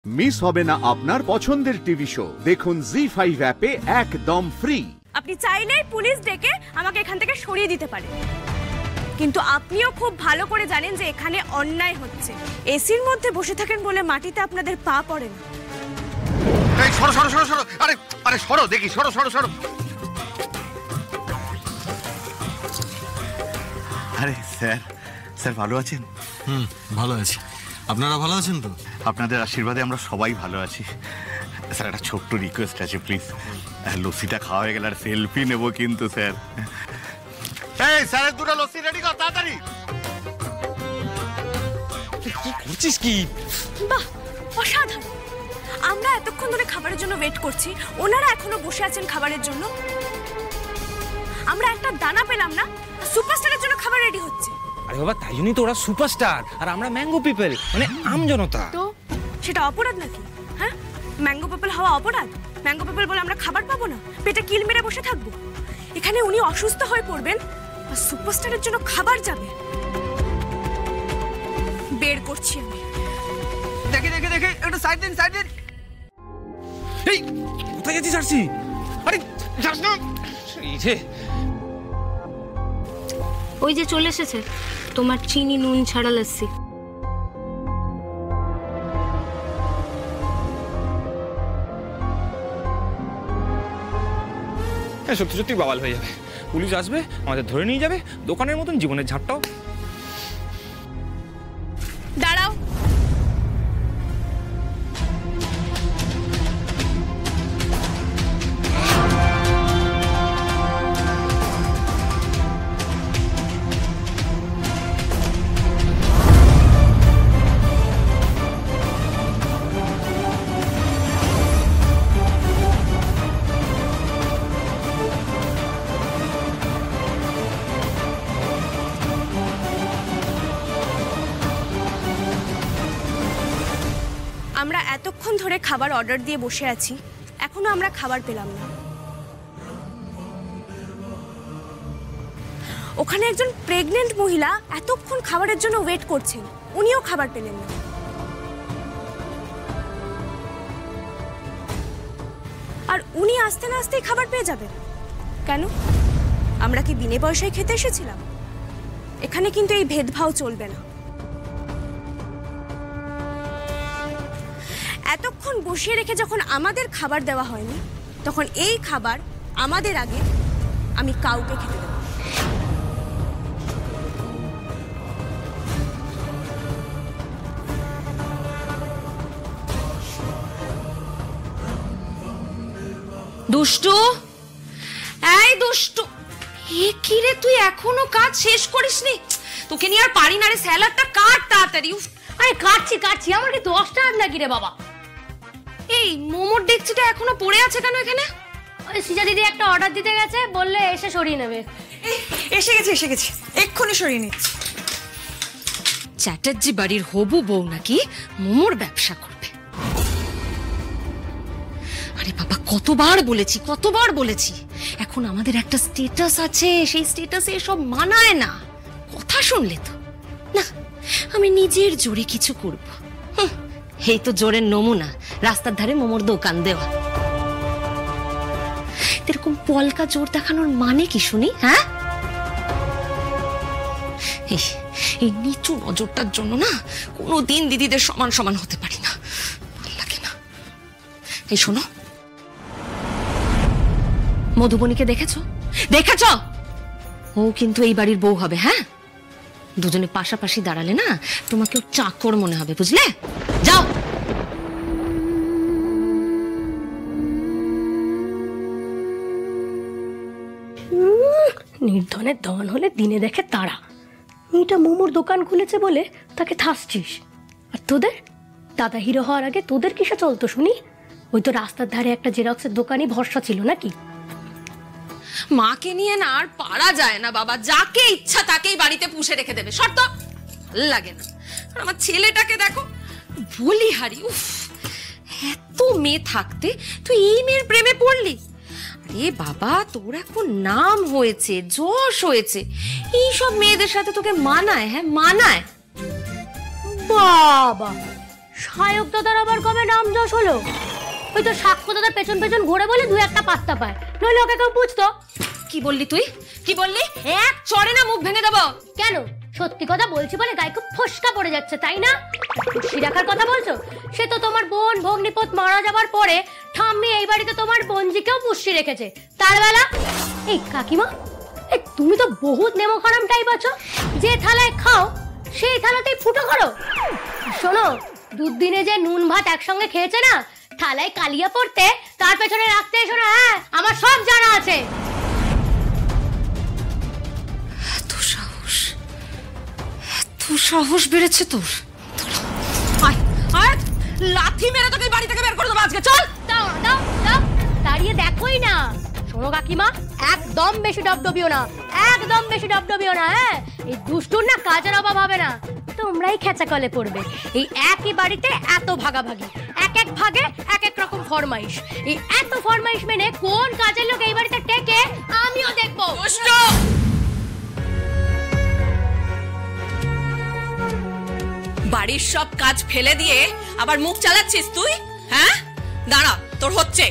Miss হবে না আপনার পছন্দের টিভি শো। দেখুন জি5 অ্যাপে একদম ফ্রি। আপনি চাইলেই পুলিশ ডেকে আমাকে এখান থেকে সরিয়ে দিতে পারেন, কিন্তু আপনিও খুব ভালো করে জানেন যে এখানে অন্যায় হচ্ছে। এসির মধ্যে বসে থাকেন বলে মাটিতে আপনাদের পা পড়ে না। এই সরো সরো সরো সরো, আরে আরে সরো দেখি, সরো সরো সরো। আরে স্যার, স্যার ভালো আছেন? ভালো আছি। আপনারা ভালো আছেন তো? আপনাদের আশীর্বাদে আমরা সবাই ভালো আছি। স্যার একটা ছোট্ট রিকোয়েস্ট আছে, প্লিজ। লস্যিটা খাওয়া হয়ে গেলে আর সেলফি নেবো কিন্তু স্যার। এই স্যারের দুটো লস্যি রেডি কর তাড়াতাড়ি। কি করছিস কি? বাহ, অসাধারণ। আমরা এতক্ষণ ধরে খাবারের জন্য ওয়েট করছি, ওনারা এখনো বসে আছেন খাবারের জন্য। আমরা একটা দানা পেলাম না, সুপারস্টারের জন্য খাবার রেডি হচ্ছে। আরে বাবা, তাই জন্যই তো ওরা সুপারস্টার আর আমরা ম্যাঙ্গো পিপল, মানে আম জনতা। তো সেটা অপরাধ নাকি? হ্যাঁ, ম্যাঙ্গো পিপল হওয়া অপরাধ? ম্যাঙ্গো পিপল বলে আমরা খাবার পাবো না, পেটে কিল মেরে বসে থাকবো? এখানে উনি অসুস্থ হয়ে পড়বেন আর সুপারস্টারের জন্য খাবার যাবে। বের করছি আমি। দেখে দেখে দেখে একটু সাইড দিন, সাইড দিন। এই কোথায় যাচ্ছিস আরছি? আরে যাস না। এই যে ওই যে চলে এসেছে তোমার চিনি নুন ছাড়া লস্যি। সত্যি সত্যি বাওয়াল হয়ে যাবে। পুলিশ আসবে, আমাদের ধরে নিয়ে যাবে, দোকানের মতন জীবনের ঝাপটাও। দাঁড়াও। আমরা এতক্ষণ ধরে খাবার অর্ডার দিয়ে বসে আছি, এখনো আমরা খাবার পেলাম না। ওখানে একজন প্রেগনেন্ট মহিলা এতক্ষণ খাবারের জন্য ওয়েট করছেন, উনিও খাবার পেলেন না। আর উনি আসতে না আসতেই খাবার পেয়ে যাবেন কেন? আমরা কি বিনে পয়সায় খেতে এসেছিলাম? এখানে কিন্তু এই ভেদভাব চলবে না। এতক্ষণ বসিয়ে রেখে যখন আমাদের খাবার দেওয়া হয়নি, তখন এই খাবার আমাদের আগে আমি কাউকে খেতে দেব। দুষ্টু, এই দুষ্টু, এ কি রে, তুই এখনো কাজ শেষ করিসনি? তোকে নিয়ে আর পারি না রে, স্যালাডটা কাট তাড়াতাড়ি। আরে কাটছি কাটছি, আমার কি 10 টাকা লাগি রে বাবা। এই মোমোর ডেকচিটা এখনো পড়ে আছে কেন এখানে? ওই সিজা দিদি একটা অর্ডার দিতে গেছে, বললে এসে সরিয়ে নেবে। এসে গেছি, এক্ষুনি সরিয়ে নিচ্ছি। চ্যাটার্জি বাড়ির হবু বউ নাকি মোমোর ব্যবসা করবে? আরে বাবা, কতবার বলেছি, এখন আমাদের একটা স্ট্যাটাস আছে, সেই স্ট্যাটাসে এসব মানায় না। কথা শুনলে তো না, আমি নিজের জোরে কিছু করব। এই তো জোরের নমুনা, রাস্তার ধারে মোমোর দোকান দেওয়া। এরকম পলকা জোর দেখানোর মানে কি শুনি? হ্যাঁ, এই নিচু নজরটার জন্য না কোনোদিন দিদিদের সমান সমান হতে পারি না, ভালো লাগে না। এই শোনো, মধুবনীকে দেখেছো? ও কিন্তু এই বাড়ির বউ হবে। হ্যাঁ, দুজনে পাশাপাশি দাঁড়ালে না তোমাকে চাকর মনে হবে, বুঝলে? যাও। নির্ধনের দন হলে দিনে দেখে তারা। মেয়েটা মোমোর দোকান খুলেছে বলে তাকে থাসছিস, আর তোদের দাদা হিরো হওয়ার আগে তোদের কিসে চলতো শুনি? ওই তো রাস্তার ধারে একটা জেরক্সের দোকানই ভরসা ছিল নাকি? মাকে নিয়ে না আর পারা যায় না বাবা, যাকে ইচ্ছা তাকেই বাড়িতে পুষে রেখে দেবে, শর্ত লাগে না। আর আমার ছেলেটাকে দেখো, বলিহারি। উফ, এত মেয়ে থাকতে তুই এই মেয়ের প্রেমে পড়লি? আরে বাবা, তোর এখন নাম হয়েছে, যশ হয়েছে, এইসব মেয়েদের সাথে তোকে মানায়? হ্যাঁ মানায়। বাবা, সায়ক দাদার আবার কবে নাম যশ হলো? ওই তো সাক্ষ্য দাদার পেছন পেছন ঘুরে বলে দু একটা পাত্তা পায়, নইলে ওকে কেউ বুঝতো। কি বললি তুই? কি বললি? এক চড়ে না মুখ ভেঙে দেবো। কেন? সত্যি কথা বলছি বলে গায়ে খুব ফসকা পড়ে যাচ্ছে, তাই না? খুশি রাখার কথা বলছো? সে তো তোমার বোন ভগ্নিপত মারা যাবার পরে ঠাম্মি এই বাড়িতে তোমার বোনজিকেও পুষ্টি রেখেছে। তার বেলা এই কাকিমা, তুমি তো বহুত নেমোখারাম টাইপ আছো, যে থালায় খাও সেই থালাতেই ফুটো করো। শোনো, দুদিনে যে নুন ভাত একসঙ্গে খেয়েছে না, থালায় কালিয়া পড়তে তার পেছনে রাখতে এসো না। হ্যাঁ, আমার সব জানা আছে। সাহস বেড়েছে তোর? লাথি মেরে তোকে বাড়ি থেকে বের করে দেবো আজকে। চল। দাও দাও দাও, দাঁড়িয়ে দেখোই না। শোনো কাকিমা, একদম বেশি ডবডবিও না, একদম বেশি ডবডবিও না। হ্যাঁ, এই দুষ্টুর না কাজের অভাব হবে না, তোমরাই খেচা কলে পড়বে। এই একই বাড়িতে এত ভাগাভাগি, এক এক ভাগে এক এক রকম ফরমাইশ। এই এত ফরমাইশ মেনে কোন কাজের লোক এই বাড়িতে টেকে আমিও দেখবো। বাড়ির সব কাজ ফেলে দিয়ে আবার মুখ চালাচ্ছিস তুই? হ্যাঁ, দাঁড়া, তোর হচ্ছে।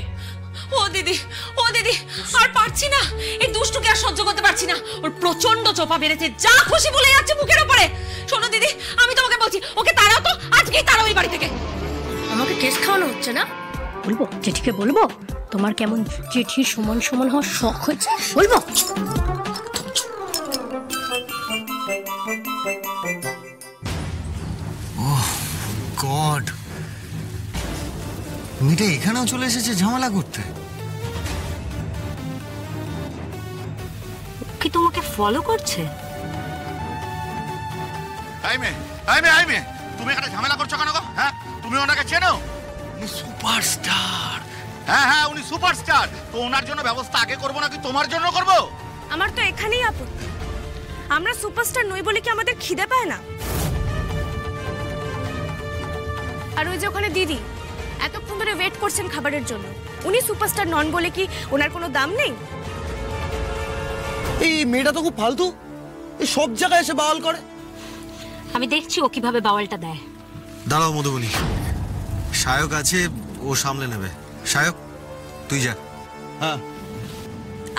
ও দিদি, ও দিদি, আর পারছি না, এই দুষ্টুকে আর সহ্য করতে পারছি না। ওর প্রচন্ড চোপা বেড়েছে, যা খুশি বলে যাচ্ছে মুখের উপরে। শোনো দিদি, আমি তোমাকে বলছি, ওকে তাড়াও তো, আজকেই তাড়াও এই বাড়ি থেকে। আমাকে টেস্ট খাওয়ানো হচ্ছে না? বলবো জেঠিকে, বলবো তোমার কেমন জেঠির সমান সমান হওয়ার শখ হয়েছে, বলবো। গড, মিটে এখানেও চলে এসেছে ঝামেলা করতে। কি তোমাকে ফলো করছে? তুমি এখানে ঝামেলা করছো কেন গো? হ্যাঁ, তুমি ওনাকে চেনো? উনি সুপারস্টার। হ্যাঁ হ্যাঁ, উনি সুপারস্টার। তো ওনার জন্য ব্যবস্থা আগে করবো নাকি তোমার জন্য করবো? আমার তো এখানেই আপত্তি। আমরা সুপারস্টার নই বলে কি আমাদের খিদে পায় না? আর ওই যে ওখানে দিদি এতক্ষণ ধরে ওয়েট করছেন খাবারের জন্য, উনি সুপারস্টার নন বলে কি ওনার কোনো দাম নেই? এই মেয়েটা তো খুব ফালতু, এই সব জায়গায় এসে বাওয়াল করে। আমি দেখছি ও কিভাবে বাওয়ালটা দেয়। দাঁড়াও মধুবনী, সায়ক আছে, ও সামলে নেবে। সায়ক, তুই যা। হ্যাঁ,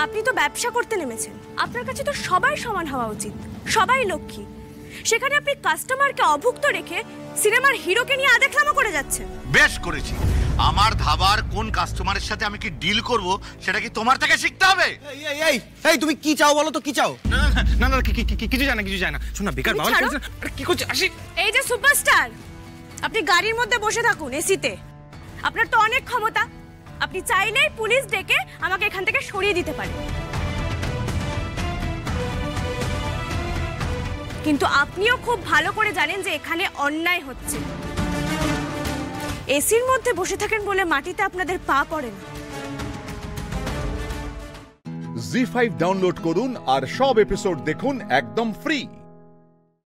আপনি তো ব্যবসা করতে নেমেছেন, আপনার কাছে তো সবাই সমান হওয়া উচিত, সবাই লক্ষ্মী। সেখানে আপনি কাস্টমারকে অভুক্ত রেখে সিনেমার হিরোকে নিয়ে আদেখামো করে যাচ্ছেন। বেশ করেছি। আমার ধাবার কোন কাস্টমারের সাথে আমি কি ডিল করব সেটা কি তোমার থেকে শিখতে হবে? এই তুমি কি চাও বলো তো, কি চাও? না না, কিছু জানা, কিছু জানা। শোন না, বেকার বাবা কি করছে? আসি। এই যে সুপারস্টার, আপনি গাড়ির মধ্যে বসে থাকুন এসিতে। আপনার তো অনেক ক্ষমতা, আপনি চাইলেই পুলিশ ডেকে আমাকে এখান থেকে সরিয়ে দিতে পারেন। কিন্তু আপনিও খুব ভালো করে জানেন যে এখানে অন্যায় হচ্ছে। এসির মধ্যে বসে থাকেন বলে মাটিতে আপনাদের পা পড়ে না। জি5 ডাউনলোড করুন আর সব এপিসোড দেখুন একদম ফ্রি।